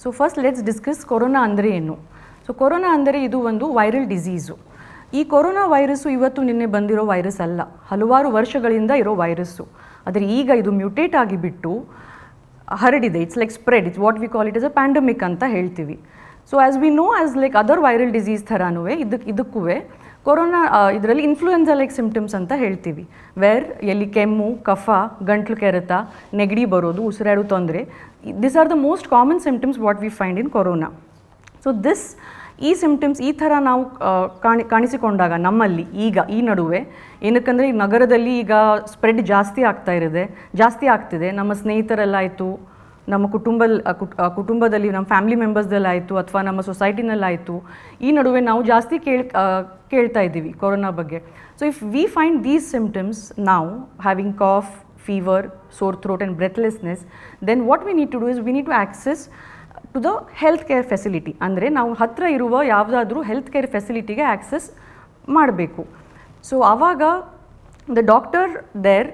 So first let's discuss corona ಅಂದರೆ ಏನು. So corona ಅಂದರೆ ಇದು ಒಂದು ವೈರಲ್ ಡಿಸೀಸು. ಈ ಕೊರೋನಾ ವೈರಸ್ಸು ಇವತ್ತು ನಿನ್ನೆ ಬಂದಿರೋ ವೈರಸ್ ಅಲ್ಲ, ಹಲವಾರು ವರ್ಷಗಳಿಂದ ಇರೋ ವೈರಸ್ಸು. ಆದರೆ ಈಗ ಇದು ಮ್ಯೂಟೇಟ್ ಆಗಿಬಿಟ್ಟು ಹರಡಿದೆ. It's like spread. It's what we call it as a pandemic ಅಂತ ಹೇಳ್ತೀವಿ. So as we know as like other viral disease ಥರನೂ ಇದಕ್ಕೂ ಕೊರೋನಾ ಇದರಲ್ಲಿ ಇನ್ಫ್ಲೂಯೆನ್ಸಾ ಲೈಕ್ ಸಿಮ್ಟಮ್ಸ್ ಅಂತ ಹೇಳ್ತೀವಿ. ವೇರ್ ಎಲ್ಲಿ ಕೆಮ್ಮು, ಕಫ, ಗಂಟ್ಲು ಕೆರೆತ, ನೆಗಡಿ ಬರೋದು, ಉಸಿರಾಡೋ ತೊಂದರೆ, this are the most common symptoms what we find in corona. So ಈ ಸಿಮ್ಟಮ್ಸ್ ಈ ಥರ ನಾವು ಕಾಣಿಸಿಕೊಂಡಾಗ ನಮ್ಮಲ್ಲಿ ಈಗ ಈ ನಡುವೆ ಏನಕ್ಕಂದರೆ ಈ ನಗರದಲ್ಲಿ ಈಗ ಸ್ಪ್ರೆಡ್ ಜಾಸ್ತಿ ಆಗ್ತಿದೆ. ನಮ್ಮ ಸ್ನೇಹಿತರಲ್ಲಾಯಿತು, ನಮ್ಮ ಕುಟುಂಬದಲ್ಲಿ ನಮ್ಮ ಫ್ಯಾಮಿಲಿ ಮೆಂಬರ್ಸ್ದಲ್ಲಾಯಿತು, ಅಥವಾ ನಮ್ಮ ಸೊಸೈಟಿನಲ್ಲಾಯಿತು, ಈ ನಡುವೆ ನಾವು ಜಾಸ್ತಿ ಕೇಳ್ತಾ ಇದ್ದೀವಿ ಕೊರೋನಾ ಬಗ್ಗೆ. So if we find these symptoms ನಾವು having cough, fever, sore throat and breathlessness, then what we need to do is we need to access to the health care facility. ಅಂದರೆ ನಾವು ಹತ್ತಿರ ಇರುವ ಯಾವುದಾದ್ರೂ ಹೆಲ್ತ್ ಕೇರ್ ಫೆಸಿಲಿಟಿಗೆ access ಮಾಡಬೇಕು. So ಆವಾಗ the doctor there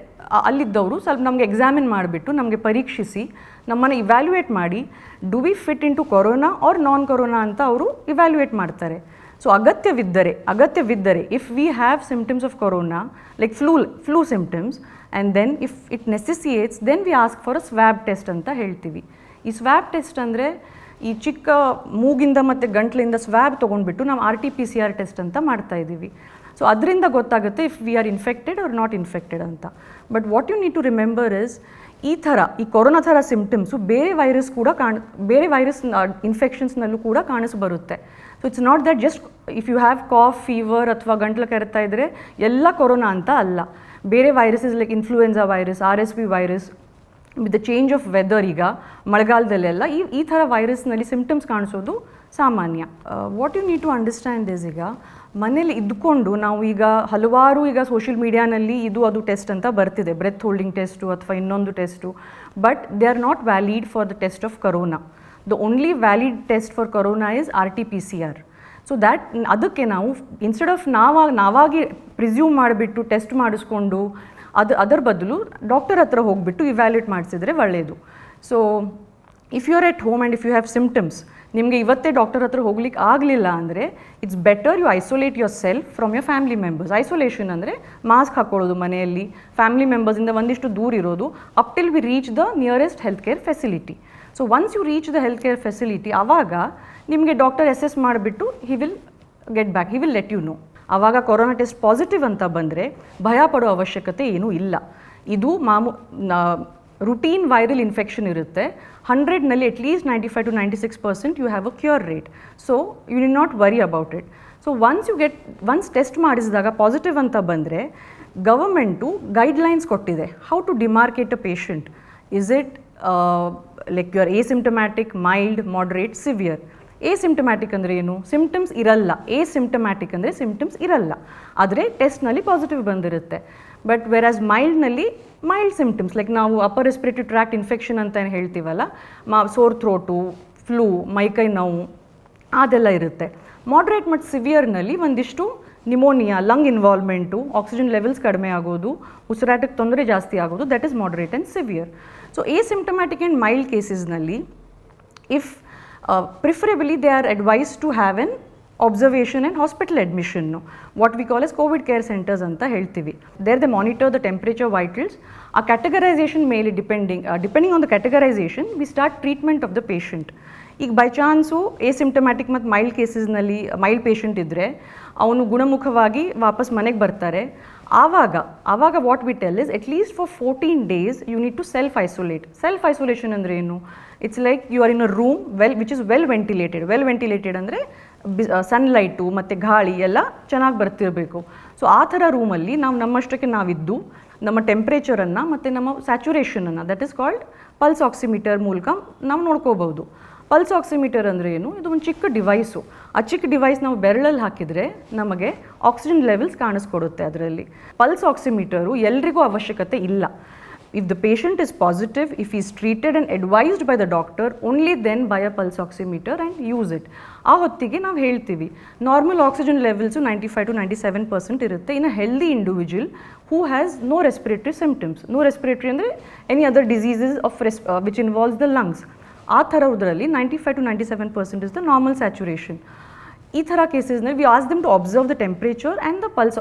ಅಲ್ಲಿದ್ದವರು ಸ್ವಲ್ಪ ನಮಗೆ ಎಕ್ಸಾಮಿನ್ ಮಾಡಿಬಿಟ್ಟು ನಮಗೆ ಪರೀಕ್ಷಿಸಿ ನಮ್ಮನ್ನು ಇವ್ಯಾಲ್ಯೂಯೇಟ್ ಮಾಡಿ do we fit in to corona or non corona ಅಂತ ಅವರು ಇವ್ಯಾಲ್ಯೂಯೇಟ್ ಮಾಡ್ತಾರೆ. ಸೊ ಅಗತ್ಯವಿದ್ದರೆ if we have symptoms of corona like flu symptoms and then if it necessitates then we ask for a swab test ಅಂತ ಹೇಳ್ತೀವಿ. ಈ swab test ಅಂದರೆ ಈ ಚಿಕ್ಕ ಮೂಗಿಂದ ಮತ್ತು ಗಂಟ್ಲಿಂದ ಸ್ವ್ಯಾಬ್ ತೊಗೊಂಡ್ಬಿಟ್ಟು ನಾವು RT-PCR ಟೆಸ್ಟ್ ಅಂತ ಮಾಡ್ತಾಯಿದ್ದೀವಿ. ಸೊ ಅದರಿಂದ ಗೊತ್ತಾಗುತ್ತೆ if we are infected or not infected ಅಂತ. But what you need to remember is ಈ ಕೊರೋನಾ ಥರ ಸಿಮ್ಟಮ್ಸು ಬೇರೆ ವೈರಸ್ ಇನ್ಫೆಕ್ಷನ್ಸ್ನಲ್ಲೂ ಕೂಡ ಕಾಣಿಸ್ಬರುತ್ತೆ. So it's not that just if you have cough, fever ಅಥವಾ ಗಂಟ್ಲು ಕೆರೆತಾ ಇದ್ದರೆ ಎಲ್ಲ ಕೊರೋನಾ ಅಂತ ಅಲ್ಲ. ಬೇರೆ viruses like influenza virus, RSV virus, with the change of weather, ಈಗ ಮಳೆಗಾಲದಲ್ಲೆಲ್ಲ ಈ ಥರ ವೈರಸ್ನಲ್ಲಿ ಸಿಮ್ಟಮ್ಸ್ ಕಾಣಿಸೋದು ಸಾಮಾನ್ಯ. What you need to understand is, ಈಗ ಮನೇಲಿ ಇದ್ದುಕೊಂಡು ನಾವು ಈಗ ಹಲವಾರು ಈಗ ಸೋಷಿಯಲ್ ಮೀಡಿಯಾನಲ್ಲಿ ಅದು ಟೆಸ್ಟ್ ಅಂತ ಬರ್ತಿದೆ, ಬ್ರೆತ್ ಹೋಲ್ಡಿಂಗ್ ಟೆಸ್ಟು ಅಥವಾ ಇನ್ನೊಂದು test, but they are not valid for the test of Corona. The only valid test for Corona is RT-PCR. So ಅದಕ್ಕೆ ನಾವು ಇನ್ಸ್ಟೆಡ್ ಆಫ್ ನಾವಾಗಿ ಪ್ರಿಸ್ಯೂಮ್ ಮಾಡಿಬಿಟ್ಟು ಟೆಸ್ಟ್ ಮಾಡಿಸ್ಕೊಂಡು ಅದರ ಬದಲು ಡಾಕ್ಟರ್ ಹತ್ರ ಹೋಗಿಬಿಟ್ಟು ಇವ್ಯಾಲ್ಯೂಯೇಟ್ ಮಾಡಿಸಿದ್ರೆ ಒಳ್ಳೆಯದು. So if you are at home and if you have symptoms, ನಿಮಗೆ ಇವತ್ತೇ ಡಾಕ್ಟರ್ ಹತ್ರ ಹೋಗ್ಲಿಕ್ಕೆ ಆಗಲಿಲ್ಲ ಅಂದರೆ it's better you isolate yourself from your family members. Isolation ಅಂದರೆ ಮಾಸ್ಕ್ ಹಾಕ್ಕೊಳ್ಳೋದು ಮನೆಯಲ್ಲಿ, ಫ್ಯಾಮಿಲಿ ಮೆಂಬರ್ಸಿಂದ ಒಂದಿಷ್ಟು ದೂರ ಇರೋದು up till we reach the nearest health care facility. So once you reach the health care facility, ಆವಾಗ ನಿಮಗೆ ಡಾಕ್ಟರ್ ಅಸೆಸ್ ಮಾಡಿಬಿಟ್ಟು he will let you know. ಆವಾಗ ಕೊರೋನಾ ಟೆಸ್ಟ್ ಪಾಸಿಟಿವ್ ಅಂತ ಬಂದರೆ ಭಯ ಪಡೋ ಅವಶ್ಯಕತೆ ಏನೂ ಇಲ್ಲ. ಇದು ರುಟೀನ್ ವೈರಲ್ ಇನ್ಫೆಕ್ಷನ್ ಇರುತ್ತೆ. 100ನಲ್ಲಿ at least 95 to 96% you have a cure rate. So you need not worry about it. So once test ಮಾಡಿಸಿದಾಗ ಪಾಸಿಟಿವ್ ಅಂತ ಬಂದರೆ ಗವರ್ಮೆಂಟು ಗೈಡ್ಲೈನ್ಸ್ ಕೊಟ್ಟಿದೆ how to demarcate a patient. Is it like you are asymptomatic, mild, moderate, severe. Asymptomatic ಅಂದರೆ ಏನು? Symptoms ಇರಲ್ಲ. Asymptomatic ಅಂದರೆ symptoms ಇರಲ್ಲ, ಆದರೆ ಟೆಸ್ಟ್ನಲ್ಲಿ ಪಾಸಿಟಿವ್ ಬಂದಿರುತ್ತೆ. ಬಟ್ ವೆರಾಸ್ ಮೈಲ್ಡ್ ಸಿಮ್ಟಮ್ಸ್ ಲೈಕ್ ನಾವು ಅಪ್ಪರ್ ರೆಸ್ಪಿರೇಟರಿ ಟ್ರ್ಯಾಕ್ಟ್ ಇನ್ಫೆಕ್ಷನ್ ಅಂತ ಏನು ಹೇಳ್ತೀವಲ್ಲ, ಸೋರ್ ಥ್ರೋಟು, ಫ್ಲೂ, ಮೈಕೈ ನೋವು ಅದೆಲ್ಲ ಇರುತ್ತೆ. ಮಾಡ್ರೇಟ್ ಮತ್ತು ಸಿವಿಯರ್ನಲ್ಲಿ ಒಂದಿಷ್ಟು pneumonia, lung involvement, oxygen levels ಕಡಿಮೆ ಆಗೋದು, ಉಸಿರಾಟಕ್ಕೆ ತೊಂದರೆ ಜಾಸ್ತಿ ಆಗೋದು, that is moderate and severe. So asymptomatic and mild ಕೇಸಸ್ನಲ್ಲಿ preferably they are advised to have an observation and hospital admission, what we call as COVID care centers anta heltivi. There they monitor the temperature, vitals. A categorization ಮೇಲೆ depending on the categorization we start treatment of the patient. ಈಗ by chance asymptomatic ಮತ್ತು mild ಕೇಸಸ್ನಲ್ಲಿ mild patient ಇದ್ದರೆ ಅವನು ಗುಣಮುಖವಾಗಿ ವಾಪಸ್ ಮನೆಗೆ ಬರ್ತಾರೆ. ಆವಾಗ what we tell is at least for 14 days you need to self isolate. Self isolation ಅಂದರೆ ಏನು? It's like you are in a room which is well ventilated ಅಂದರೆ ಸನ್ಲೈಟು ಮತ್ತು ಗಾಳಿ ಎಲ್ಲ ಚೆನ್ನಾಗಿ ಬರ್ತಿರಬೇಕು. ಸೊ ಆ ಥರ ರೂಮಲ್ಲಿ ನಮ್ಮಷ್ಟಕ್ಕೆ ನಾವಿದ್ದು ನಮ್ಮ ಟೆಂಪ್ರೇಚರನ್ನು ಮತ್ತು ನಮ್ಮ ಸ್ಯಾಚುರೇಷನನ್ನು, that is called pulse oximeter ಮೂಲಕ ನಾವು ನೋಡ್ಕೋಬಹುದು. ಪಲ್ಸ್ ಆಕ್ಸಿಮೀಟರ್ ಅಂದರೆ ಏನು? ಇದು ಒಂದು ಚಿಕ್ಕ ಡಿವೈಸು. ಆ ಚಿಕ್ಕ ಡಿವೈಸ್ ನಾವು ಬೆರಳಲ್ಲಿ ಹಾಕಿದರೆ ನಮಗೆ ಆಕ್ಸಿಜನ್ ಲೆವೆಲ್ಸ್ ಕಾಣಿಸ್ಕೊಡುತ್ತೆ ಅದರಲ್ಲಿ. ಪಲ್ಸ್ ಆಕ್ಸಿಮೀಟರು ಎಲ್ರಿಗೂ ಅವಶ್ಯಕತೆ ಇಲ್ಲ. If the patient is positive, if he is treated and advised by the doctor, only then buy a pulse oximeter and use it. ಆ ಹೊತ್ತಿಗೆ ನಾವು ಹೇಳ್ತೀವಿ ನಾರ್ಮಲ್ ಆಕ್ಸಿಜನ್ ಲೆವೆಲ್ಸು 95 to 97% ಇರುತ್ತೆ in a healthy individual who has no respiratory symptoms. No respiratory ಅಂದರೆ any other diseases of which involves the lungs. ಆ ಥರದ್ರಲ್ಲಿ 95 to 97% is the normal saturation. ಈ ಥರ ಕೇಸಸ್ನಲ್ಲಿ we ask them to observe the temperature and the pulse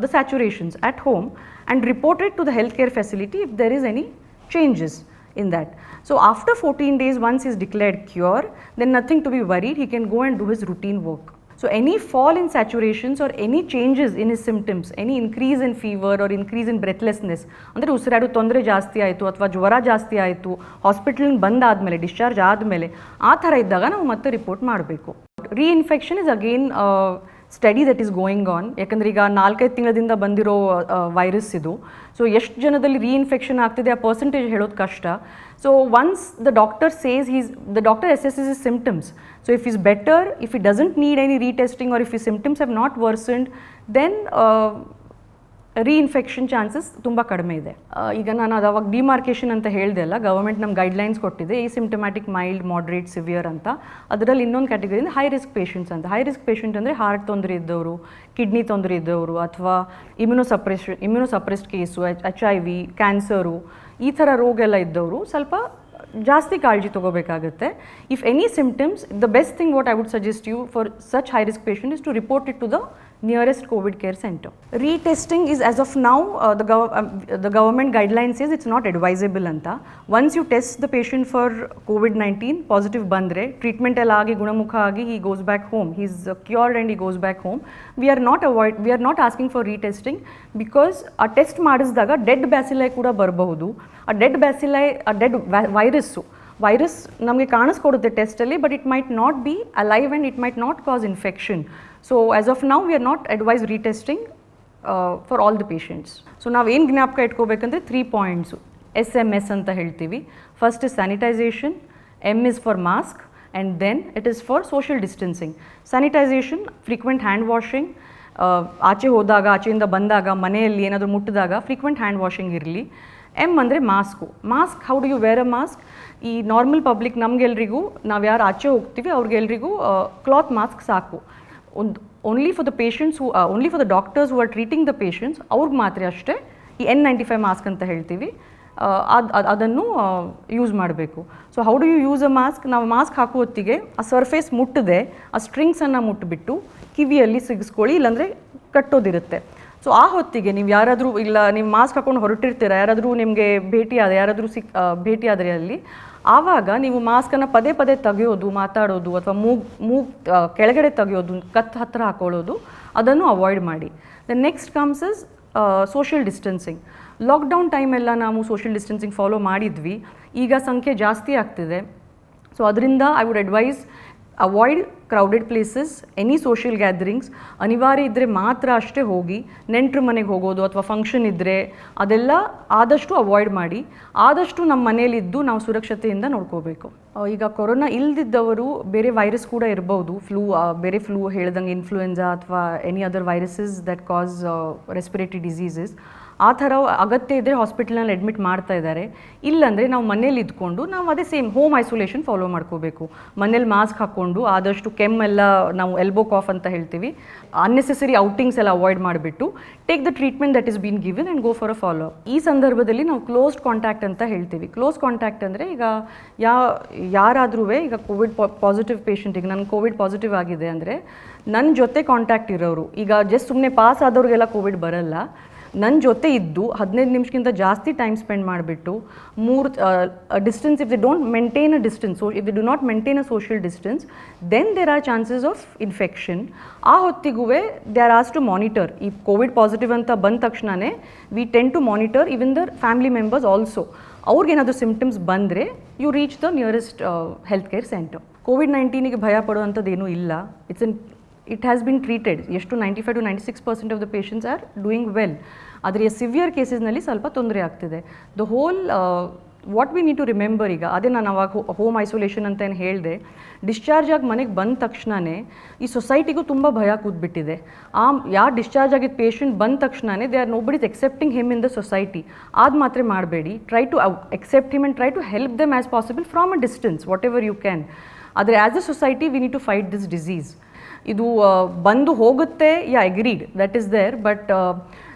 the saturations at home and report it to the health care facility if there is any changes in that. So after 14 days, once he is declared cure, then nothing to be worried, he can go and do his routine work. So any fall in saturations or any changes in his symptoms, any increase in fever or increase in breathlessness, ಅಂದರೆ ಉಸಿರಾಡು ತೊಂದರೆ ಜಾಸ್ತಿ ಆಯಿತು ಅಥವಾ ಜ್ವರ ಜಾಸ್ತಿ ಆಯಿತು, ಹಾಸ್ಪಿಟಲ್ಗೆ ಬಂದಾದಮೇಲೆ discharge ಆದಮೇಲೆ ಆ ಥರ ಇದ್ದಾಗ ನಾವು ಮತ್ತೆ ರಿಪೋರ್ಟ್ ಮಾಡಬೇಕು. Reinfection is again study that is going on. ಯಾಕಂದರೆ ಈಗ 4-5 ತಿಂಗಳಿಂದ ಬಂದಿರೋ ವೈರಸ್ ಇದು. ಸೊ ಎಷ್ಟು ಜನದಲ್ಲಿ ರೀಇನ್ಫೆಕ್ಷನ್ ಆಗ್ತಿದೆ ಆ ಪರ್ಸೆಂಟೇಜ್ ಹೇಳೋದು ಕಷ್ಟ. So once the doctor says the doctor assesses his symptoms. So if is better, if it doesn't need any retesting or if ಈ symptoms have not worsened, then reinfection chances ತುಂಬ ಕಡಿಮೆ ಇದೆ. ಈಗ ನಾನು ಅದು ಅವಾಗ ಡಿಮಾರ್ಕೇಷನ್ ಅಂತ ಹೇಳಿದೆ ಅಲ್ಲ, ಗವರ್ಮೆಂಟ್ ನಮ್ಮ ಗೈಡ್ಲೈನ್ಸ್ ಕೊಟ್ಟಿದೆ ಈ ಸಿಂಪ್ಟಮ್ಯಾಟಿಕ್, ಮೈಲ್ಡ್, ಮಾಡ್ರೇಟ್, ಸಿವಿಯರ್ ಅಂತ. ಅದರಲ್ಲಿ ಇನ್ನೊಂದು ಕ್ಯಾಟಗರಿಯಿಂದ ಹೈ ರಿಸ್ಕ್ ಪೇಷಂಟ್ಸ್ ಅಂತ. ಹೈ ರಿಸ್ಕ್ ಪೇಷಂಟ್ ಅಂದರೆ ಹಾರ್ಟ್ ತೊಂದರೆ ಇದ್ದವರು, ಕಿಡ್ನಿ ತೊಂದರೆ ಇದ್ದವರು, ಅಥವಾ ಇಮ್ಯುನೋಸಪ್ರೆಸ್ಡ್ ಕೇಸು, HIV, ಕ್ಯಾನ್ಸರು, ಈ ಥರ ರೋಗ ಎಲ್ಲ ಇದ್ದವರು ಸ್ವಲ್ಪ ಜಾಸ್ತಿ ಕಾಳಜಿ ತೊಗೋಬೇಕಾಗುತ್ತೆ. If any symptoms, the best thing what I would suggest you for such high risk patient is to report it to the nearest COVID care center. Retesting is, as of now, the government guidelines says it's not advisable anta. Once you test the patient for COVID-19 positive bandre, treatment ಎಲ್ಲ ಆಗಿ ಗುಣಮುಖ ಆಗಿ he goes back home, he's cured and he goes back home, we are not asking for retesting because ಆ test ಮಾಡಿಸಿದಾಗ dead bacilli ಕೂಡ ಬರಬಹುದು. ಆ dead bacilli, ಆ ಡೆಡ್ ವೈರಸ್ ನಮಗೆ ಕಾಣಿಸ್ಕೊಡುತ್ತೆ ಟೆಸ್ಟಲ್ಲಿ, but it might not be alive and it might not cause infection. So as of now we are not advise retesting for all the patients. So ನಾವೇನು ಜ್ಞಾಪಕ ಇಟ್ಕೋಬೇಕಂದ್ರೆ 3 ಪಾಯಿಂಟ್ಸು SMS ಅಂತ ಹೇಳ್ತೀವಿ. First is sanitisation, M is for mask, and then it is for social distancing. Sanitisation, frequent hand washing, ಆಚೆ ಹೋದಾಗ, ಆಚೆಯಿಂದ ಬಂದಾಗ, ಮನೆಯಲ್ಲಿ ಏನಾದರೂ ಮುಟ್ಟಿದಾಗ ಫ್ರೀಕ್ವೆಂಟ್ ಹ್ಯಾಂಡ್ ವಾಷಿಂಗ್ ಇರಲಿ. M ಅಂದರೆ mask. Mask, how do you wear a mask? ಈ ನಾರ್ಮಲ್ ಪಬ್ಲಿಕ್ ನಮಗೆಲ್ರಿಗೂ, ನಾವು ಯಾರು ಆಚೆ ಹೋಗ್ತೀವಿ ಅವ್ರಿಗೆಲ್ರಿಗೂ ಕ್ಲಾತ್ ಮಾಸ್ಕ್ ಸಾಕು. Only for the patients only for the doctors who are treating the patients ಅವ್ರಿಗೆ ಮಾತ್ರ ಅಷ್ಟೇ ಈ N95 ಮಾಸ್ಕ್ ಅಂತ ಹೇಳ್ತೀವಿ, ಅದನ್ನು ಯೂಸ್ ಮಾಡಬೇಕು. So how do you use a mask? ನಾವು ಮಾಸ್ಕ್ ಹಾಕೋ ಹೊತ್ತಿಗೆ ಆ ಸರ್ಫೇಸ್ ಮುಟ್ಟದೆ ಆ ಸ್ಟ್ರಿಂಗ್ಸನ್ನು ಮುಟ್ಟಿಬಿಟ್ಟು ಕಿವಿಯಲ್ಲಿ ಸಿಗಿಸ್ಕೊಳ್ಳಿ, ಇಲ್ಲಾಂದರೆ ಕಟ್ಟೋದಿರುತ್ತೆ. ಸೊ ಆ ಹೊತ್ತಿಗೆ ನೀವು ಯಾರಾದರೂ, ಇಲ್ಲ ನೀವು ಮಾಸ್ಕ್ ಹಾಕೊಂಡು ಹೊರಟಿರ್ತೀರ, ಯಾರಾದರೂ ನಿಮಗೆ ಭೇಟಿಯಾದರೆ ಅಲ್ಲಿ, ಆವಾಗ ನೀವು ಮಾಸ್ಕನ್ನು ಪದೇ ಪದೇ ತೆಗೆಯೋದು, ಮಾತಾಡೋದು, ಅಥವಾ ಮೂಗು ಕೆಳಗಡೆ ತೆಗೆಯೋದು, ಹತ್ತಿರ ಹಾಕೊಳ್ಳೋದು, ಅದನ್ನು ಅವಾಯ್ಡ್ ಮಾಡಿ. The next comes is social distancing. Lockdown ಟೈಮೆಲ್ಲ ನಾವು ಸೋಷಿಯಲ್ ಡಿಸ್ಟೆನ್ಸಿಂಗ್ ಫಾಲೋ ಮಾಡಿದ್ವಿ, ಈಗ ಸಂಖ್ಯೆ ಜಾಸ್ತಿ ಆಗ್ತಿದೆ. ಸೊ ಅದರಿಂದ I would advise avoid crowded places, any social gatherings. ಅನಿವಾರ್ಯ ಇದ್ದರೆ ಮಾತ್ರ ಅಷ್ಟೇ ಹೋಗಿ. ನೆಂಟರು ಮನೆಗೆ ಹೋಗೋದು ಅಥವಾ ಫಂಕ್ಷನ್ ಇದ್ದರೆ ಅದೆಲ್ಲ ಆದಷ್ಟು ಅವಾಯ್ಡ್ ಮಾಡಿ. ಆದಷ್ಟು ನಮ್ಮ ಮನೇಲಿದ್ದು ನಾವು ಸುರಕ್ಷತೆಯಿಂದ ನೋಡ್ಕೋಬೇಕು. ಈಗ ಕೊರೋನಾ ಇಲ್ದಿದ್ದವರು ಬೇರೆ ವೈರಸ್ ಕೂಡ ಇರ್ಬೋದು, ಬೇರೆ ಫ್ಲೂ ಹೇಳ್ದಂಗೆ ಇನ್ಫ್ಲೂಯೆನ್ಸಾ ಅಥವಾ any other viruses that cause respiratory diseases. ಆ ಥರ ಅಗತ್ಯ ಇದ್ದರೆ ಹಾಸ್ಪಿಟಲ್ನಲ್ಲಿ ಅಡ್ಮಿಟ್ ಮಾಡ್ತಾ ಇದ್ದಾರೆ. ಇಲ್ಲಾಂದರೆ ನಾವು ಮನೇಲಿ ಇದ್ಕೊಂಡು ನಾವು ಅದೇ ಸೇಮ್ ಹೋಮ್ ಐಸೋಲೇಷನ್ ಫಾಲೋ ಮಾಡ್ಕೋಬೇಕು. ಮನೇಲಿ ಮಾಸ್ಕ್ ಹಾಕ್ಕೊಂಡು, ಆದಷ್ಟು ಕೆಮ್ಮೆಲ್ಲ ನಾವು ಎಲ್ಬೋ ಕಾಫ್ ಅಂತ ಹೇಳ್ತೀವಿ, ಅನ್ನೆಸೆಸರಿ ಔಟಿಂಗ್ಸ್ ಎಲ್ಲ ಅವಾಯ್ಡ್ ಮಾಡಿಬಿಟ್ಟು take the treatment that is been given and go for a follow up. ಈ ಸಂದರ್ಭದಲ್ಲಿ ನಾವು ಕ್ಲೋಸ್ಡ್ ಕಾಂಟ್ಯಾಕ್ಟ್ ಅಂತ ಹೇಳ್ತೀವಿ. ಕ್ಲೋಸ್ ಕಾಂಟ್ಯಾಕ್ಟ್ ಅಂದರೆ ಈಗ ಯಾರಾದ್ರೂ ಈಗ ಕೋವಿಡ್ ಪಾಸಿಟಿವ್ ಪೇಷಂಟಿಗೆ ನನ್ನ ಕೋವಿಡ್ ಪಾಸಿಟಿವ್ ಆಗಿದೆ ಅಂದರೆ ನನ್ನ ಜೊತೆ ಕಾಂಟ್ಯಾಕ್ಟ್ ಇರೋರು, ಈಗ ಜಸ್ಟ್ ಸುಮ್ಮನೆ ಪಾಸ್ ಆದವ್ರಿಗೆಲ್ಲ ಕೋವಿಡ್ ಬರಲ್ಲ, ನನ್ನ ಜೊತೆ ಇದ್ದು 15 ನಿಮಿಷಕ್ಕಿಂತ ಜಾಸ್ತಿ ಟೈಮ್ ಸ್ಪೆಂಡ್ ಮಾಡಿಬಿಟ್ಟು distance, if they don't maintain a distance, so if they do not maintain a social distance, then there are chances of infection. ಆ ಹೊತ್ತಿಗೂ they are as to monitor. ಈ ಕೋವಿಡ್ ಪಾಸಿಟಿವ್ ಅಂತ ಬಂದ ತಕ್ಷಣವೇ we tend to monitor even their family members also. ಅವ್ರಿಗೇನಾದರೂ symptoms ಬಂದರೆ you reach the nearest health care centre. COVID-19ಗೆ ಭಯ ಪಡುವಂಥದ್ದೇನೂ ಇಲ್ಲ. It has been treated. ಎಷ್ಟು 95 to 96% of the patients are doing well. ಆದರೆ ಸಿವಿಯರ್ ಕೇಸಸ್ನಲ್ಲಿ ಸ್ವಲ್ಪ ತೊಂದರೆ ಆಗ್ತಿದೆ. The whole what we need to remember, ಈಗ ಅದೇ ನಾನು ಅವಾಗ ಹೋಮ್ ಐಸೋಲೇಷನ್ ಅಂತ ಏನು ಹೇಳಿದೆ, ಡಿಸ್ಚಾರ್ಜ್ ಆಗಿ ಮನೆಗೆ ಬಂದ ತಕ್ಷಣವೇ ಈ ಸೊಸೈಟಿಗೂ ತುಂಬ ಭಯ ಕೂತ್ಬಿಟ್ಟಿದೆ. ಯಾರು ಡಿಸ್ಚಾರ್ಜ್ ಆಗಿದ್ದ ಪೇಷಂಟ್ ಬಂದ ತಕ್ಷಣವೇ they are nobody is accepting him in the society. ಅದು ಮಾತ್ರ ಮಾಡಬೇಡಿ. Try to accept him and try to help them as possible from a distance, whatever you can. ಆದರೆ as a society we need to fight this disease. ಇದು ಬಂದು ಹೋಗುತ್ತೆ, agreed, that is there, but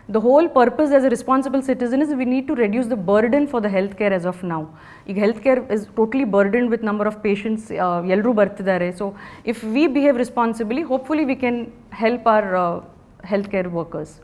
The whole purpose as a responsible citizen is we need to reduce the burden for the healthcare as of now. ಈಗ healthcare is totally burdened with number of patients, ಎಲ್ಲರೂ ಬರ್ತಿದ್ದಾರೆ. So if we behave responsibly, hopefully we can help our healthcare workers.